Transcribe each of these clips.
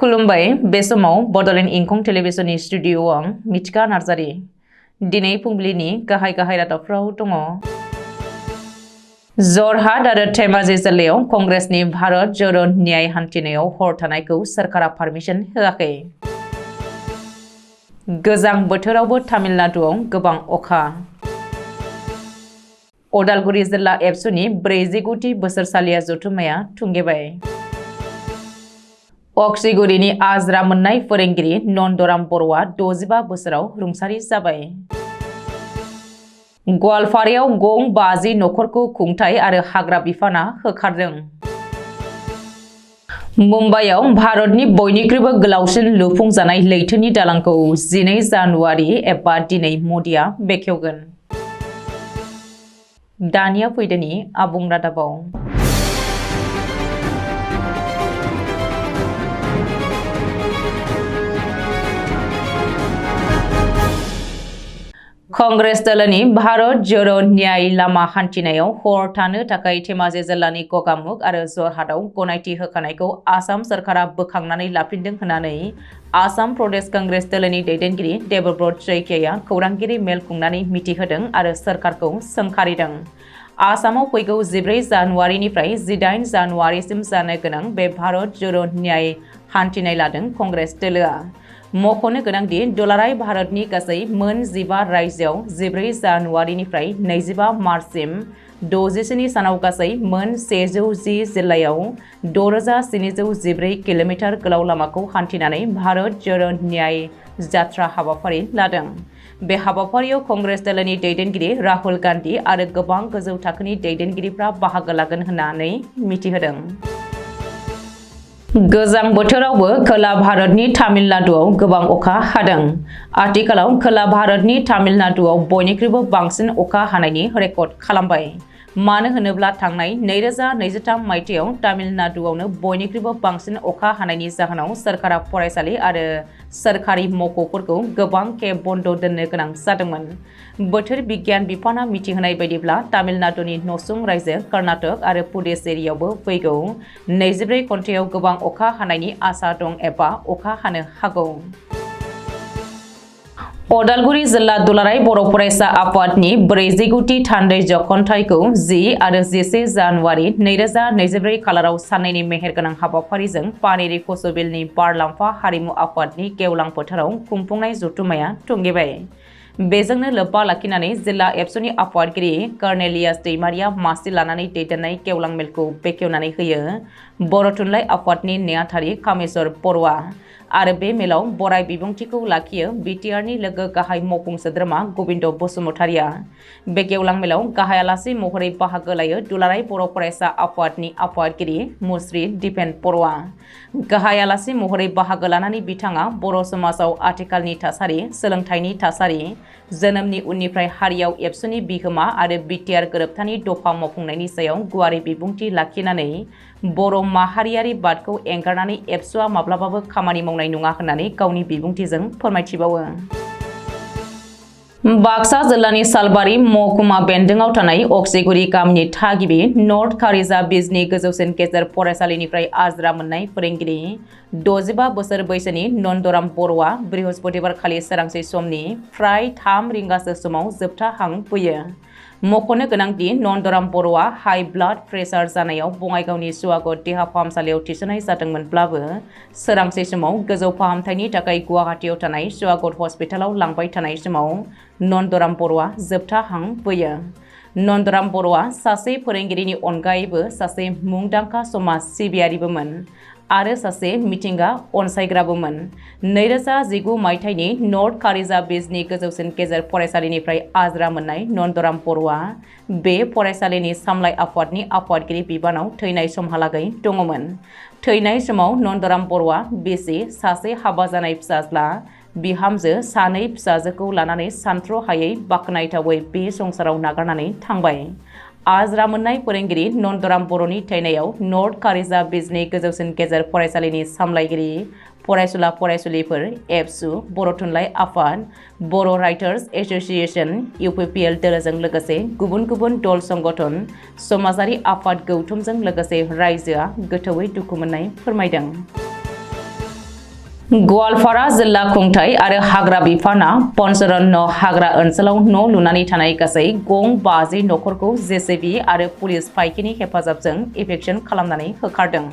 खुलुमबाय बे समाव बडोलेण्ड इंखं टेलिभिजननि स्टुडिअ आं मिथिका नार्जारि दिनै फुंबिलिनि गाहाय रादाबफ्राव दङ। जरहाट आरो धेमाजि जिल्लायाव कंग्रेसनि भारत जोड़ो न्याय हान्थिनायाव हर थानायखौ सोरखारा पारमिसन होआखै। गोजां बोथोरावबो तामिलनाडुआव गोबां अखा। उदालगुरि जिल्ला एबसुनि 49थि बोसोरसालिया जथुम्माया थुंगेबाय। अक्सिगुरिनि आजिरा मोननाय फोरोंगिरि नन्दराम बर'आ 65 बोसोराव रुंसारि जाबाय। गवालपारायाव गं 50 नखरखौ खुंथाय आरो हाग्रा बिफाना होखारदों। मुम्बाइआव भारतनि बयनिख्रुइबो गोलावसिन लुफुंजानाय लैथोनि दालांखौ 12 जानुवारि एबा दिनै मदिआ बेखेवगोन। दानिया फैदोनि आबुं रादाबाव। कंग्रेस दलनि भारत जोड़ो न्याय लामा हान्थिनायाव हर थानो थाखाय धेमाजि जिल्लानि गगामुख आरो जरहाटआव गनायथि होखानायखौ आसाम सरकारा बोखांनानै लाफिनदों होननानै आसाम प्रदेश कंग्रेस दलनि दैदेनगिरि देबब्रत शइकियाया खौरांगिरि मेल खुंनानै मिथिहोदों आरो सरकारखौ सोंखारिदों। आसामाव फैगौ 14 जानुवारिनिफ्राय 18 जानुवारिसिम जानो गोनां बे भारत जोड़ो न्याय हान्थिनाय लादों कंग्रेस दोलोआ। मख'नो गोनांदि दुलाराय भारतनि गासै मोन 15 रायजोआव 14 जानुवारिनिफ्राय 25 मार्चसिम 67 सानाव गासै मोन 110 जिल्लायाव 6714 किल'मिटार गोलाव लामाखौ हान्थिनानै भारत जोड़ो न्याय जात्रा हाबाफारि लादों। बे हाबाफारियाव कंग्रेस दलनि दैदेनगिरि राहुल गान्धी आरो गोबां गोजौ थाखोनि दैदेनगिरिफ्रा बाहागो लागोन होननानै मिथिहोदों। गोजां बोथोरावबो खोला भारतनि तामिलनाडुआव गोबां अखा हादों। आथिखालाव खोला भारतनि तामिलनाडुआव बयनिख्रुइबो बांसिन अखा हानायनि रेकर्ड खालामबाय। मानो होनोब्ला थांनाय 2023 मायथाइयाव तामिलनाडुआवनो बयनिख्रुइबो बांसिन अखा हानायनि जाहोनाव सरकारा फरायसालि आरो सोरखारि मावख'फोरखौ गोबां खेब बन्द दोननो गोनां जादोंमोन। बोथोर बिगियान बिफाना मिथिहोनाय बायदिब्ला तामिलनाडुनि नसुं रायजो कर्नाटक आरो पुडुचेरीआवबो फैगौ 24 घन्टायाव गोबां अखा हानायनि आसा दं एबा अखा हानो हागौ। उदालगुरि जिल्ला दुलाराय बर' फरायसा आफादनि 49थि थान्दै जखनथाइखौ 10 आरो 11 जानुवारि 2024 खालाराव साननैनि मेहेरगोनां हाबाफारिजों पानेरि कसुबिलनि बारलाम्फा हारिमु आफादनि गेवलां फोथाराव खुंफुंनाय जथुम्माया थुंगेबाय। बेजोंनो लोब्बा लाखिनानै जिल्ला एबसुनि आफादगिरि कर्नेलियास दैमारिया मासि लानानै दैदेननाय गेवलां मेलखौ बेखेवनानै होयो बर' थुनलाइ आफादनि नेहाथारि कामेस्वर बर'आ। आरो बे मेलाव बराय बिबुंथिखौ लाखियो बिटिआरनि लोगो गाहाय मावफुं सोद्रोमा गबिन्द बसुमतारिया। बे गेवलां मेलाव गाहाय आलासि महरै बाहागो लायो दुलाराय बर' फरायसा आफादनि आफादगिरि मुस्रि दिपेन बर'आ। गाहाय आलासि महरै बाहागो लानानै बिथाङा बर' समाजाव आथिखालनि थासारि, सोलोंथाइनि थासारि, जोनोमनि उननिफ्राय हारियाव एबसुनि बिहोमा आरो बिटिआर गोरोबथानि दफा मावफुंनायनि सायाव गुवारै बिबुंथि लाखिनानै बर' माहारियारि बादखौ एंगारनानै एबसुआ माब्लाबाबो खामानि मावनाय नङा होननानै गावनि बिबुंथिजों फोरमायथिबावो। बाक्सा जिल्लानि सालबारि महकुमा बेन्दोंआव थानाय अक्सिगुरि गामिनि थागिबि नर्थ कारिजा बिजनि गोजौसिन गेजेर फरायसालिनिफ्राय आजिरा मोननाय फोरोंगिरि 65 बोसोर बैसोनि नन्दराम बर'आ बृहस्पतिबारखालि सोरांसै समनि फ्राय 3 रिंगासो समाव जोबथा हां बोयो। मख'नो गोनांदि नन्दराम बर'आ हाइ ब्लाड प्रेसार जानायाव बङाइगावनि सुवागत देहा फाहामसालियाव थिसननाय जादोंमोनब्लाबो सोरांसै समाव गोजौ फाहामथायनि थाखाय गुवाहाटीयाव थानाय सुवागत हस्पिटालाव लांबाय थानाय समाव नन्दराम बर'आ जोबथा हां बोयो। नन्दराम बर'आ सासे फोरोंगिरिनि अनगायैबो सासे मुंदांखा समाज सिबियारिबोमोन आरो सासे मिथिंगा अनसायग्राबोमोन। 2019 मायथाइनि नर्थ कारिजा बिजनि गोजौसिन गेजेर फरायसालिनिफ्राय आजिरा मोननाय नन्दराम बर'आ बे फरायसालिनि सामलाय आफादनि आफादगिरि बिबानाव थैनाय समहालागै दङमोन। थैनाय समाव नन्दराम बर'आ बिसि, सासे हाबा जानाय फिसाज्ला, बिहामजो, 2 फिसाजोखौ लानानै सानथ्र'हायै बाख्नायथावै बे संसाराव नागारनानै थांबाय। आजिरा मोननाय फोरोंगिरि नन्दराम बर'नि थैनायाव नर्थ कारिजा बिजनि गोजौसिन गेजेर फरायसालिनि सामलायगिरि, फरायसुला फरायसुलिफोर, एबसु, बर' थुनलाइ आफाद, बर' राइटार्स एस'सिएशन, इउपिपिएल दोलोजों लोगोसे गुबुन गुबुन दल संगठन, समाजारि आफाद गौथुमजों लोगोसे रायजोआ गोथौयै दुखु मोननाय फोरमायदों। गवालपारा जिल्ला खुंथाय आरो हाग्रा बिफाना पन्चरत्न हाग्रा ओनसोलाव न' लुनानै थानाय गासै गं 50 नखरखौ जेसिबि आरो पुलिस फाइकिनि हेफाजाबजों इभेक्सन खालामनानै होखारदों।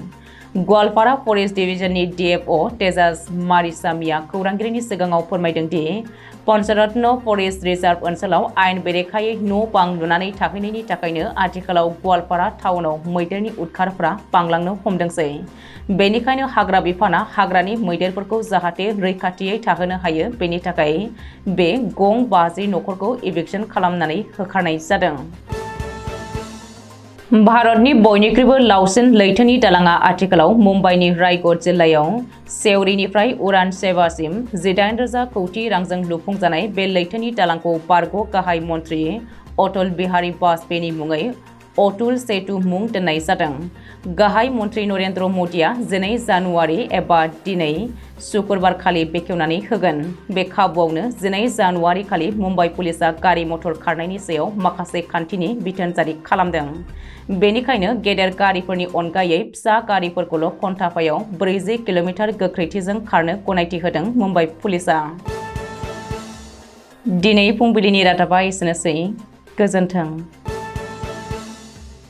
गवालपारा फरेस्ट डिभिजननि डिएफअ तेजास मारिसामिया खौरांगिरिनि सिगाङाव फोरमायदों दि पन्चरत्न फरेस्ट रिजार्भ ओनसोलाव आयेन बेरेखायै न' बां लुनानै थाहैनायनि थाखायनो आथिखालाव गवालपारा टाउनाव मैदेरनि उदखारफ्रा बांलांनो हमदोंसै। बेनिखायनो हाग्रा बिफाना हाग्रानि मैदेरफोरखौ जाहाथे रैखाथियै थाहोनो हायो बेनि थाखाय बे गं 50 नखरखौ इभेक्सन खालामनानै होखारनाय जादों। भारतनि बयनिख्रुइबो लावसिन लैथोनि दालांआ आथिखालाव मुम्बाइनि रायगढ़ जिल्लायाव सेवरीनिफ्राय उड़ान सेवासिम 18,000 कौटि रांजों लुफुंजानाय बे लैथोनि दालांखौ बारग' गाहाय मन्थ्रि अटल बिहारी वाजपेयीनि मुङै अटुल सेतु मुं दोननाय जादों। गाहाय मन्थ्रि नरेन्द्र मदिया 12 जानुवारि एबा दिनै सुक्रुबार खालि बेखेवनानै होगोन। बे खाबुआवनो 12 जानुवारि खालि मुम्बाइ पुलिसआ गारि मटर खारनायनि सायाव माखासे खान्थिनि बिथोन जारि खालामदों। बेनिखायनो गेदेर गारिफोरनि अनगायै फिसा गारिफोरखौल' घन्टाफायाव 40 किल'मिटार गोख्रैथिजों खारनो गनायथि होदों मुम्बाइ पुलिसआ। दिनै फुंबिलिनि रादाबा एसेनोसै। गोजोन्थों।